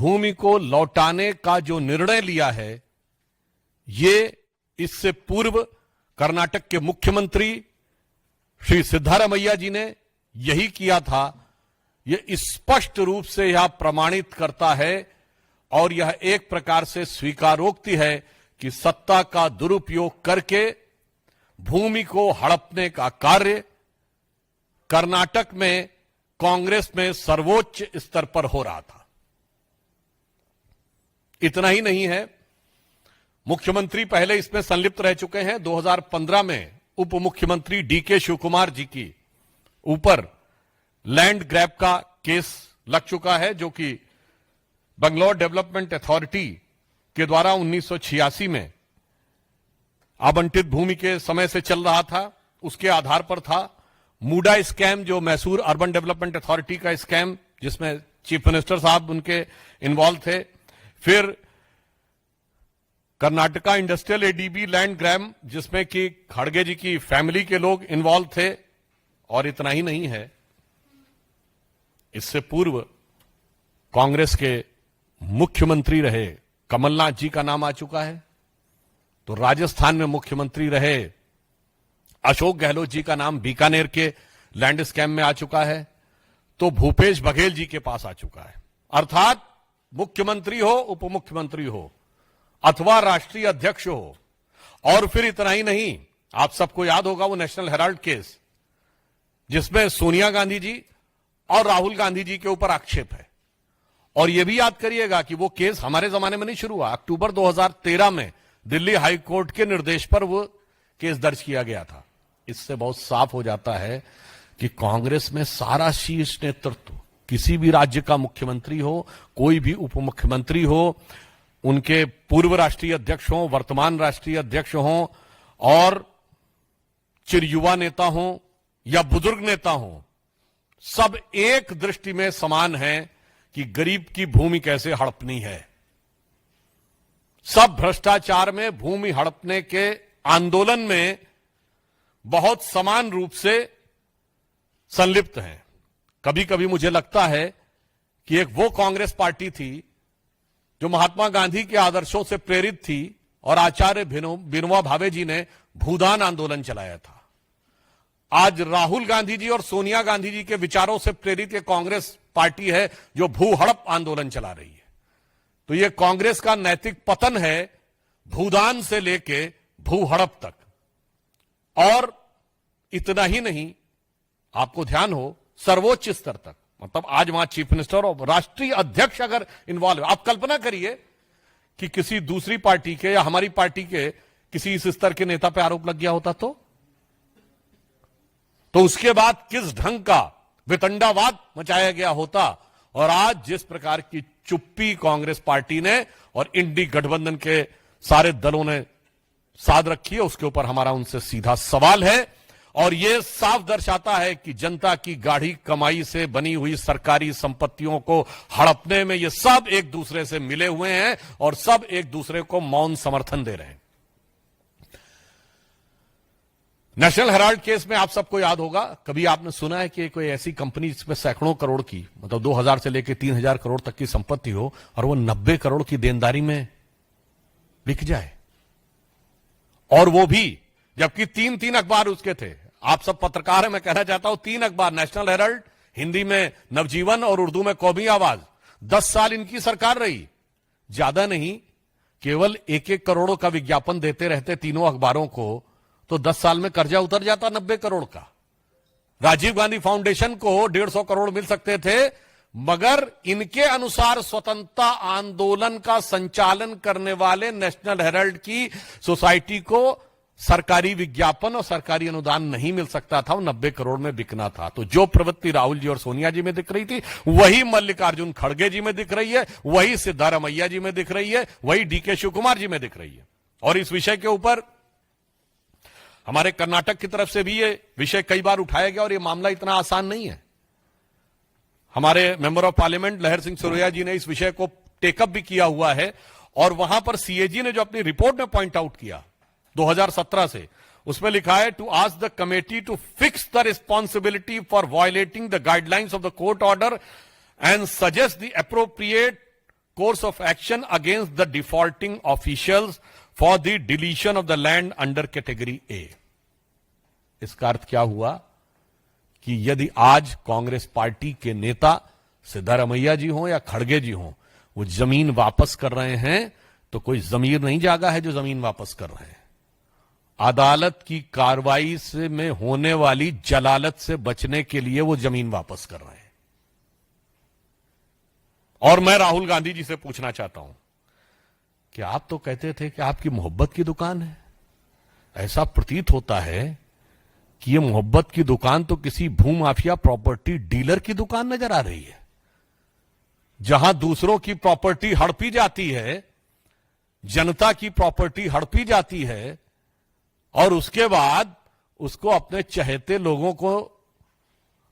भूमि को लौटाने का जो निर्णय लिया है, ये इससे पूर्व कर्नाटक के मुख्यमंत्री श्री सिद्धारमैया जी ने यही किया था। यह स्पष्ट रूप से यह प्रमाणित करता है और यह एक प्रकार से स्वीकारोक्ति है कि सत्ता का दुरुपयोग करके भूमि को हड़पने का कार्य कर्नाटक में कांग्रेस में सर्वोच्च स्तर पर हो रहा था। इतना ही नहीं है, मुख्यमंत्री पहले इसमें संलिप्त रह चुके हैं। 2015 में उप मुख्यमंत्री डीके शिवकुमार जी की ऊपर लैंड ग्रैब का केस लग चुका है, जो कि बंगलौर डेवलपमेंट अथॉरिटी के द्वारा 1986 में आवंटित भूमि के समय से चल रहा था। उसके आधार पर था मूडा स्कैम, जो मैसूर अर्बन डेवलपमेंट अथॉरिटी का स्कैम, जिसमें चीफ मिनिस्टर साहब उनके इन्वॉल्व थे। फिर Karnataka industrial ADB land grab, जिसमें कि खड़गे जी की फैमिली के लोग इन्वॉल्व थे। और इतना ही नहीं है, इससे पूर्व कांग्रेस के मुख्यमंत्री रहे कमलनाथ जी का नाम आ चुका है। तो राजस्थान में मुख्यमंत्री रहे अशोक गहलोत जी का नाम बीकानेर के लैंड स्कैम में आ चुका है। तो भूपेश बघेल जी के पास आ चुका है। अर्थात मुख्यमंत्री हो, उप मुख्यमंत्री हो अथवा राष्ट्रीय अध्यक्ष हो। और फिर इतना ही नहीं, आप सबको याद होगा वो नेशनल हेराल्ड केस, जिसमें सोनिया गांधी जी और राहुल गांधी जी के ऊपर आक्षेप है। और यह भी याद करिएगा कि वो केस हमारे जमाने में नहीं शुरू हुआ, अक्टूबर 2013 में दिल्ली हाई कोर्ट के निर्देश पर वो केस दर्ज किया गया था। इससे बहुत साफ हो जाता है कि कांग्रेस में सारा शीर्ष नेतृत्व, किसी भी राज्य का मुख्यमंत्री हो, कोई भी उप मुख्यमंत्री हो, उनके पूर्व राष्ट्रीय अध्यक्ष हों, वर्तमान राष्ट्रीय अध्यक्ष हों, और चिरयुवा नेता हों या बुजुर्ग नेता हों, सब एक दृष्टि में समान हैं कि गरीब की भूमि कैसे हड़पनी है। सब भ्रष्टाचार में, भूमि हड़पने के आंदोलन में बहुत समान रूप से संलिप्त हैं। कभी कभी मुझे लगता है कि एक वो कांग्रेस पार्टी थी जो महात्मा गांधी के आदर्शों से प्रेरित थी और आचार्य विनोबा भावे जी ने भूदान आंदोलन चलाया था। आज राहुल गांधी जी और सोनिया गांधी जी के विचारों से प्रेरित एक कांग्रेस पार्टी है जो भू हड़प आंदोलन चला रही है। तो यह कांग्रेस का नैतिक पतन है, भूदान से लेके भू हड़प तक। और इतना ही नहीं, आपको ध्यान हो, सर्वोच्च स्तर तक, मतलब आज वहां चीफ मिनिस्टर और राष्ट्रीय अध्यक्ष अगर इन्वॉल्व, आप कल्पना करिए कि किसी दूसरी पार्टी के या हमारी पार्टी के किसी इस स्तर के नेता पे आरोप लग गया होता तो उसके बाद किस ढंग का वितंडावाद मचाया गया होता। और आज जिस प्रकार की चुप्पी कांग्रेस पार्टी ने और इंडी गठबंधन के सारे दलों ने साध रखी है, उसके ऊपर हमारा उनसे सीधा सवाल है। और यह साफ दर्शाता है कि जनता की गाढ़ी कमाई से बनी हुई सरकारी संपत्तियों को हड़पने में ये सब एक दूसरे से मिले हुए हैं और सब एक दूसरे को मौन समर्थन दे रहे हैं। नेशनल हेराल्ड केस में आप सबको याद होगा, कभी आपने सुना है कि कोई ऐसी कंपनी जिसमें सैकड़ों करोड़ की, मतलब 2000 से लेकर 3000 करोड़ तक की संपत्ति हो और वो 90 करोड़ की देनदारी में बिक जाए? और वो भी जबकि 3 अखबार उसके थे। आप सब पत्रकार हैं, मैं कहना चाहता हूं 3 अखबार, नेशनल हेराल्ड, हिंदी में नवजीवन और उर्दू में कौमी आवाज। 10 साल इनकी सरकार रही, ज्यादा नहीं, केवल 1-1 करोड़ का विज्ञापन देते रहते तीनों अखबारों को, तो 10 साल में कर्जा उतर जाता 90 करोड़ का। राजीव गांधी फाउंडेशन को 150 करोड़ मिल सकते थे, मगर इनके अनुसार स्वतंत्रता आंदोलन का संचालन करने वाले नेशनल हेराल्ड की सोसाइटी को सरकारी विज्ञापन और सरकारी अनुदान नहीं मिल सकता था, वो 90 करोड़ में बिकना था। तो जो प्रवृत्ति राहुल जी और सोनिया जी में दिख रही थी, वही मल्लिकार्जुन खड़गे जी में दिख रही है, वही सिद्धारमैया जी में दिख रही है, वही डीके शिवकुमार जी में दिख रही है। और इस विषय के ऊपर हमारे कर्नाटक की तरफ से भी ये विषय कई बार उठाया गया और ये मामला इतना आसान नहीं है। हमारे मेंबर ऑफ पार्लियामेंट लहर सिंह सिरोया जी ने इस विषय को टेकअप भी किया हुआ है और वहां पर सीएजी ने जो अपनी रिपोर्ट में पॉइंट आउट किया 2017 से, उसमें लिखा है to ask the committee to fix the responsibility for violating the guidelines of the court order and suggest the appropriate course of action against the defaulting officials for the deletion of the land under category A. इसका अर्थ क्या हुआ कि यदि आज Congress party के नेता सिद्धारमैया जी हों या खड़गे जी हों, वो जमीन वापस कर रहे हैं तो कोई जमीर नहीं जागा है जो जमीन वापस कर रहे हैं। अदालत की कार्रवाई से में होने वाली जलालत से बचने के लिए वो जमीन वापस कर रहे हैं। और मैं राहुल गांधी जी से पूछना चाहता हूं कि आप तो कहते थे कि आपकी मोहब्बत की दुकान है, ऐसा प्रतीत होता है कि ये मोहब्बत की दुकान तो किसी भूमाफिया प्रॉपर्टी डीलर की दुकान नजर आ रही है, जहां दूसरों की प्रॉपर्टी हड़पी जाती है, जनता की प्रॉपर्टी हड़पी जाती है और उसके बाद उसको अपने चहेते लोगों को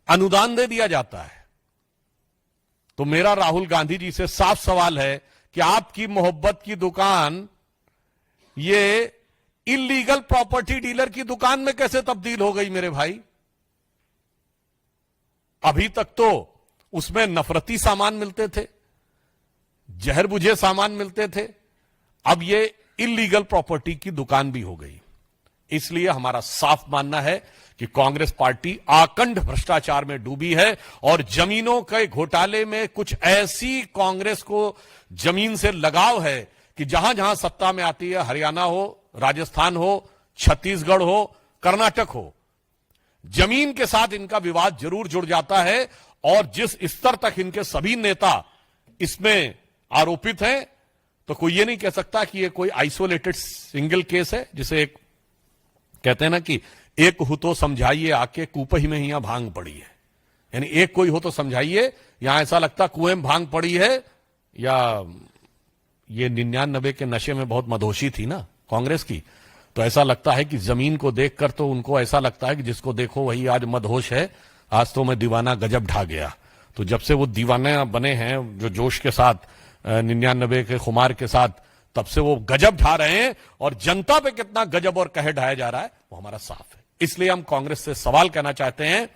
अनुदान दे दिया जाता है। तो मेरा राहुल गांधी जी से साफ सवाल है कि आपकी मोहब्बत की दुकान ये इलीगल प्रॉपर्टी डीलर की दुकान में कैसे तब्दील हो गई मेरे भाई? अभी तक तो उसमें नफरती सामान मिलते थे, जहर बुझे सामान मिलते थे, अब ये इलीगल प्रॉपर्टी की दुकान भी हो गई। इसलिए हमारा साफ मानना है कि कांग्रेस पार्टी आकंठ भ्रष्टाचार में डूबी है और जमीनों के घोटाले में कुछ ऐसी कांग्रेस को जमीन से लगाव है कि जहां जहां सत्ता में आती है, हरियाणा हो, राजस्थान हो, छत्तीसगढ़ हो, कर्नाटक हो, जमीन के साथ इनका विवाद जरूर जुड़ जाता है। और जिस स्तर तक इनके सभी नेता इसमें आरोपित हैं, तो कोई ये नहीं कह सकता कि ये कोई आइसोलेटेड सिंगल केस है, जिसे एक कहते हैं ना कि एक हो तो समझाइए आके कूपही में यहां भांग पड़ी है। यानी एक कोई हो तो समझाइए, यहां ऐसा लगता कुएं में भांग पड़ी है, या ये 99 के नशे में बहुत मदहोशी थी ना कांग्रेस की, तो ऐसा लगता है कि जमीन को देखकर तो उनको ऐसा लगता है कि जिसको देखो वही आज मदहोश है, आज तो मैं दीवाना गजब ढा गया। तो जब से वो दीवाना बने हैं जो जोश के साथ 99 के खुमार के साथ, तब से वो गजब ढा रहे हैं और जनता पे कितना गजब और कहर ढाया जा रहा है वो हमारा साफ है। इसलिए हम कांग्रेस से सवाल करना चाहते हैं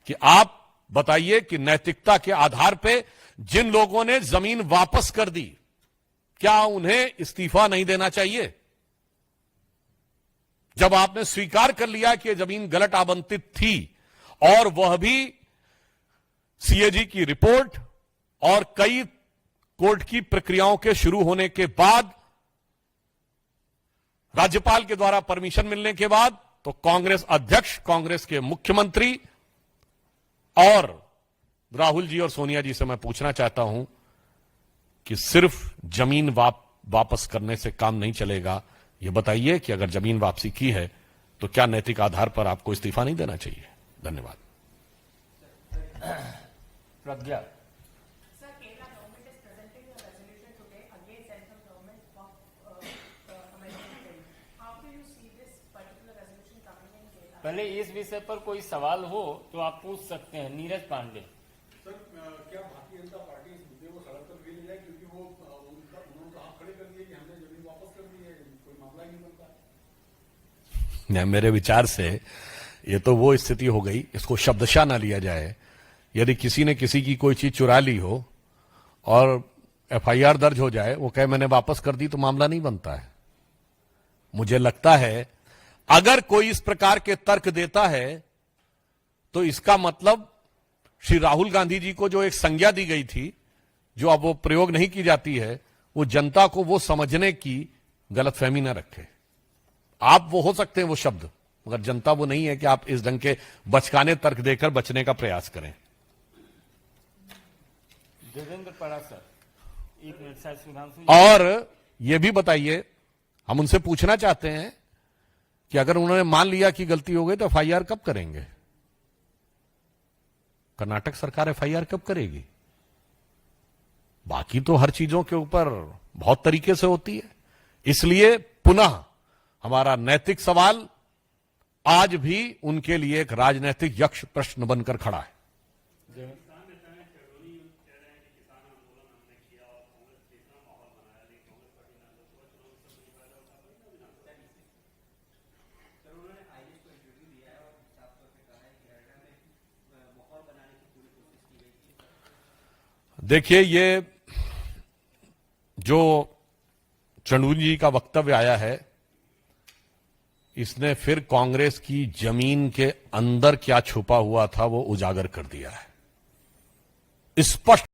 कि आप बताइए कि नैतिकता के आधार पे जिन लोगों ने जमीन वापस कर दी, क्या उन्हें इस्तीफा नहीं देना चाहिए? जब आपने स्वीकार कर लिया कि जमीन गलत आवंटित थी और वह भी सीएजी की रिपोर्ट और कई कोर्ट की प्रक्रियाओं के शुरू होने के बाद, राज्यपाल के द्वारा परमिशन मिलने के बाद, तो कांग्रेस अध्यक्ष, कांग्रेस के मुख्यमंत्री और राहुल जी और सोनिया जी से मैं पूछना चाहता हूं कि सिर्फ जमीन वापस करने से काम नहीं चलेगा। यह बताइए कि अगर जमीन वापसी की है तो क्या नैतिक आधार पर आपको इस्तीफा नहीं देना चाहिए? धन्यवाद। प्रज्ञा। पहले इस विषय पर कोई सवाल हो तो आप पूछ सकते हैं। नीरज पांडे। सर, क्या भारतीय जनता पार्टी इस मुद्दे को सड़क पर भी ले जाए, क्योंकि वो उन्होंने हाथ खड़े कर दिए कि हमने जमीन वापस कर दी है, कोई मामला ही नहीं बनता? मेरे विचार से ये तो वो स्थिति हो गई, इसको शब्दशः ना लिया जाए। यदि किसी ने किसी की कोई चीज चुरा ली हो और एफआईआर दर्ज हो जाए, वो कहे मैंने वापस कर दी, तो मामला नहीं बनता है। मुझे लगता है अगर कोई इस प्रकार के तर्क देता है तो इसका मतलब श्री राहुल गांधी जी को जो एक संज्ञा दी गई थी, जो अब वो प्रयोग नहीं की जाती है, वो जनता को वो समझने की गलतफहमी न रखे। आप वो हो सकते हैं वो शब्द, मगर जनता वो नहीं है कि आप इस ढंग के बचकाने तर्क देकर बचने का प्रयास करें। देवेंद्र पड़ा सर, एक मिनट शायद सुधांशु। और ये भी बताइए, हम उनसे पूछना चाहते हैं कि अगर उन्होंने मान लिया कि गलती हो गई तो एफआईआर कब करेंगे? कर्नाटक सरकार एफआईआर कब करेगी? बाकी तो हर चीजों के ऊपर बहुत तरीके से होती है। इसलिए पुनः हमारा नैतिक सवाल आज भी उनके लिए एक राजनैतिक यक्ष प्रश्न बनकर खड़ा है। देखिए, ये जो चंदूनी जी का वक्तव्य आया है, इसने फिर कांग्रेस की जमीन के अंदर क्या छुपा हुआ था वो उजागर कर दिया है। स्पष्ट